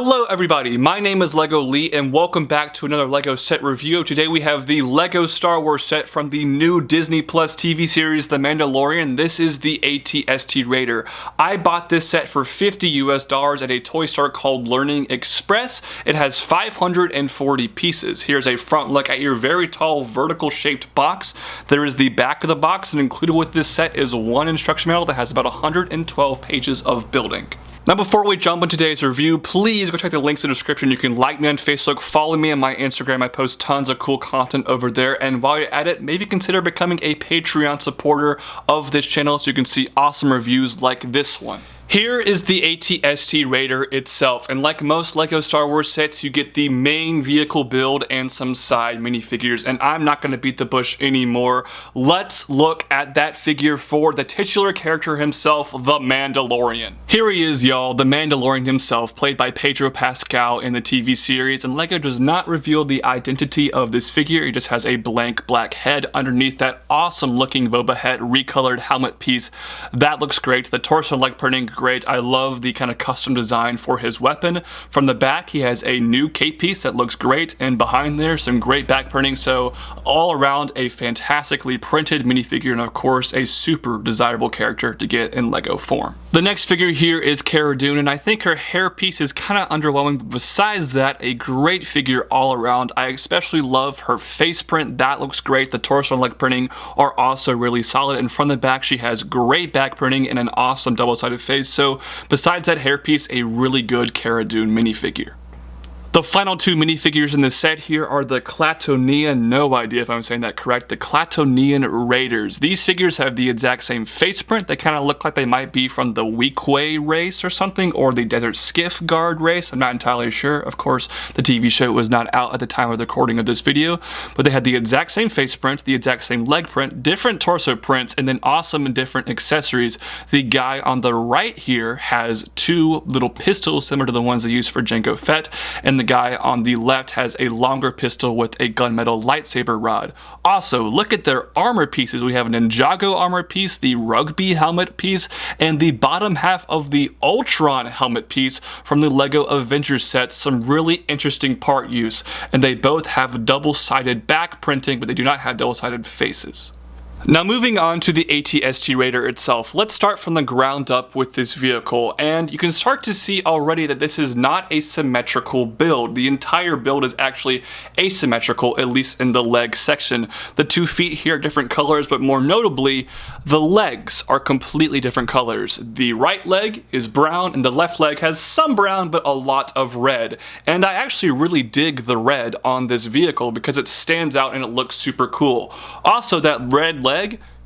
Hello everybody, my name is LEGO Lee and welcome back to another LEGO set review. Today we have the LEGO Star Wars set from the new Disney Plus TV series The Mandalorian. This is the AT-ST Raider. I bought this set for $50 US at a toy store called Learning Express. It has 540 pieces. Here's a front look at your very tall vertical shaped box. There is the back of the box, and included with this set is one instruction manual that has about 112 pages of building. Now before we jump into today's review, please go check the links in the description. You can like me on Facebook, follow me on my Instagram. I post tons of cool content over there. And while you're at it, maybe consider becoming a Patreon supporter of this channel so you can see awesome reviews like this one. Here is the AT-ST Raider itself, and like most LEGO Star Wars sets, you get the main vehicle build and some side minifigures, and I'm not going to beat the bush anymore. Let's look at that figure for the titular character himself, the Mandalorian. Here he is, y'all, the Mandalorian himself, played by Pedro Pascal in the TV series, and LEGO does not reveal the identity of this figure. He just has a blank black head underneath that awesome looking Boba Fett recolored helmet piece. That looks great. The torso leg printing, great. I love the kind of custom design for his weapon. From the back, he has a new cape piece that looks great, and behind there, some great back printing. So all around, a fantastically printed minifigure, and of course, a super desirable character to get in LEGO form. The next figure here is Cara Dune, and I think her hair piece is kind of underwhelming, but besides that, a great figure all around. I especially love her face print. That looks great. The torso and leg printing are also really solid, and from the back, she has great back printing and an awesome double-sided face. So besides that hairpiece, a really good Cara Dune minifigure. The final two minifigures in this set here are the Klatooinian, no idea if I'm saying that correct, the Klatooinian Raiders. These figures have the exact same face print. They kind of look like they might be from the Weequay race or something, or the Desert Skiff Guard race. I'm not entirely sure. Of course, the TV show was not out at the time of the recording of this video, but they had the exact same face print, the exact same leg print, different torso prints, and then awesome and different accessories. The guy on the right here has two little pistols similar to the ones they use for Jango Fett, and the guy on the left has a longer pistol with a gunmetal lightsaber rod. Also, look at their armor pieces. We have an Ninjago armor piece, the Rugby helmet piece, and the bottom half of the Ultron helmet piece from the LEGO Avengers set. Some really interesting part use, and they both have double-sided back printing, but they do not have double-sided faces. Now moving on to the AT-ST Raider itself, let's start from the ground up with this vehicle, and you can start to see already that this is not a symmetrical build. The entire build is actually asymmetrical, at least in the leg section. The 2 feet here are different colors, but more notably, the legs are completely different colors. The right leg is brown, and the left leg has some brown, but a lot of red. And I actually really dig the red on this vehicle because it stands out and it looks super cool. Also, that red leg,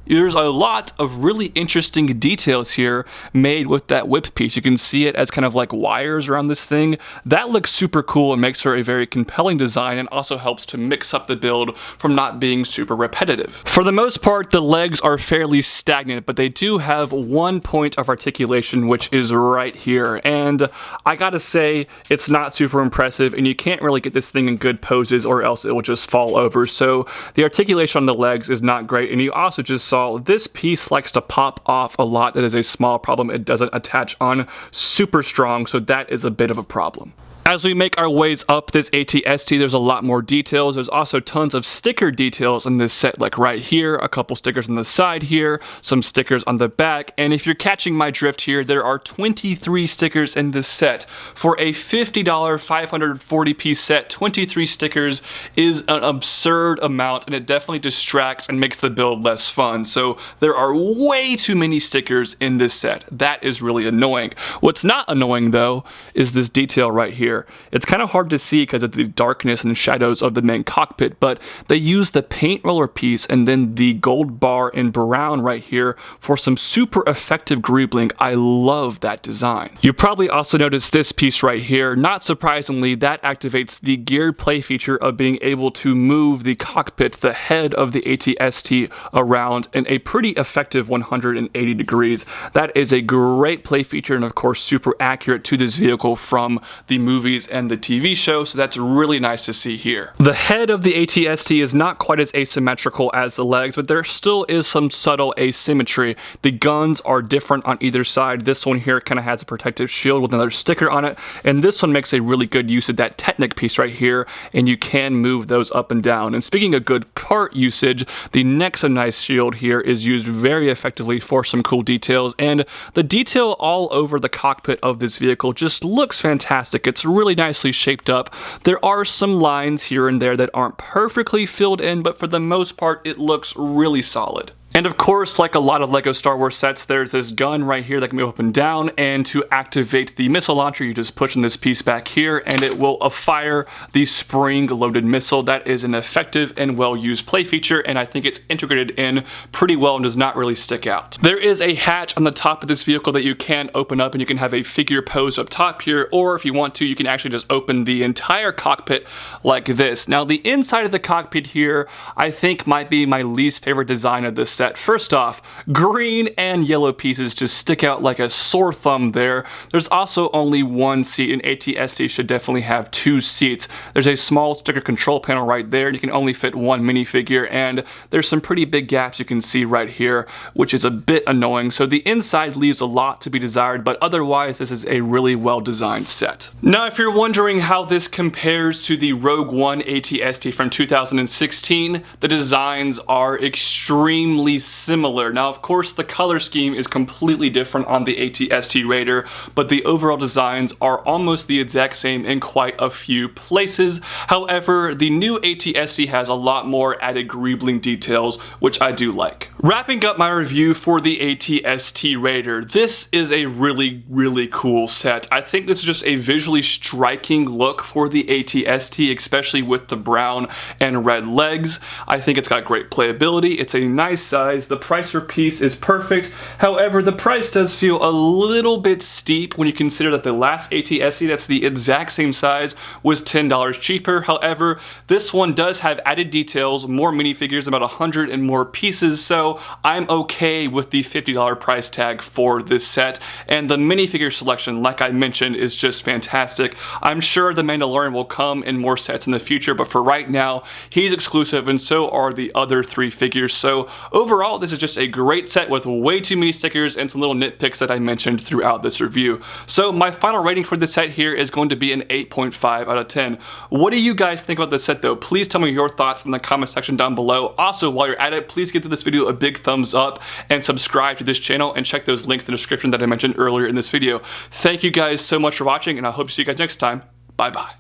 there's a lot of really interesting details here made with that whip piece. You can see it as kind of like wires around this thing. That looks super cool and makes for a very compelling design, and also helps to mix up the build from not being super repetitive. For the most part, the legs are fairly stagnant, but they do have one point of articulation, which is right here. And I gotta say, it's not super impressive, and you can't really get this thing in good poses or else it will just fall over. So the articulation on the legs is not great, and you also just saw this piece likes to pop off a lot. That is a small problem. It doesn't attach on super strong, so that is a bit of a problem. As we make our ways up this AT-ST, there's a lot more details. There's also tons of sticker details in this set, like right here, a couple stickers on the side here, some stickers on the back, and if you're catching my drift here, there are 23 stickers in this set. For a $50 540-piece set, 23 stickers is an absurd amount, and it definitely distracts and makes the build less fun. So there are way too many stickers in this set. That is really annoying. What's not annoying, though, is this detail right here. It's kind of hard to see because of the darkness and shadows of the main cockpit, but they use the paint roller piece and then the gold bar in brown right here for some super effective greebling. I love that design. You probably also noticed this piece right here. Not surprisingly, that activates the geared play feature of being able to move the cockpit, the head of the AT-ST, around in a pretty effective 180 degrees. That is a great play feature, and of course super accurate to this vehicle from the movie movies and the TV show, so that's really nice to see here. The head of the AT-ST is not quite as asymmetrical as the legs, but there still is some subtle asymmetry. The guns are different on either side. This one here kind of has a protective shield with another sticker on it, and this one makes a really good use of that Technic piece right here, and you can move those up and down. And speaking of good part usage, the Nexa Nice shield here is used very effectively for some cool details, and the detail all over the cockpit of this vehicle just looks fantastic. It's really nicely shaped up. There are some lines here and there that aren't perfectly filled in, but for the most part it looks really solid. And of course, like a lot of LEGO Star Wars sets, there's this gun right here that can move up and down, and to activate the missile launcher, you just push in this piece back here, and it will fire the spring-loaded missile. That is an effective and well-used play feature, and I think it's integrated in pretty well and does not really stick out. There is a hatch on the top of this vehicle that you can open up, and you can have a figure pose up top here, or if you want to, you can actually just open the entire cockpit like this. Now, the inside of the cockpit here, I think might be my least favorite design of this set. First off, green and yellow pieces just stick out like a sore thumb there. There's also only one seat, and AT-ST should definitely have 2 seats. There's a small sticker control panel right there, and you can only fit 1 minifigure, and there's some pretty big gaps you can see right here, which is a bit annoying. So the inside leaves a lot to be desired, but otherwise this is a really well designed set. Now, if you're wondering how this compares to the Rogue One AT-ST from 2016, the designs are extremely similar. Now, of course, the color scheme is completely different on the AT-ST Raider, but the overall designs are almost the exact same in quite a few places. However, the new AT-ST has a lot more added greebling details, which I do like. Wrapping up my review for the AT-ST Raider, this is a really, really cool set. I think this is just a visually striking look for the AT-ST, especially with the brown and red legs. I think it's got great playability. It's a nice size. The price per piece is perfect. However, the price does feel a little bit steep when you consider that the last AT-ST that's the exact same size was $10 cheaper. However, this one does have added details, more minifigures, about 100 and more pieces, so I'm okay with the $50 price tag for this set. And the minifigure selection, like I mentioned, is just fantastic. I'm sure the Mandalorian will come in more sets in the future, but for right now, he's exclusive, and so are the other 3 figures. So overall, this is just a great set with way too many stickers and some little nitpicks that I mentioned throughout this review. So my final rating for this set here is going to be an 8.5 out of 10. What do you guys think about this set though? Please tell me your thoughts in the comment section down below. Also, while you're at it, please give this video a big thumbs up and subscribe to this channel, and check those links in the description that I mentioned earlier in this video. Thank you guys so much for watching, and I hope to see you guys next time. Bye bye.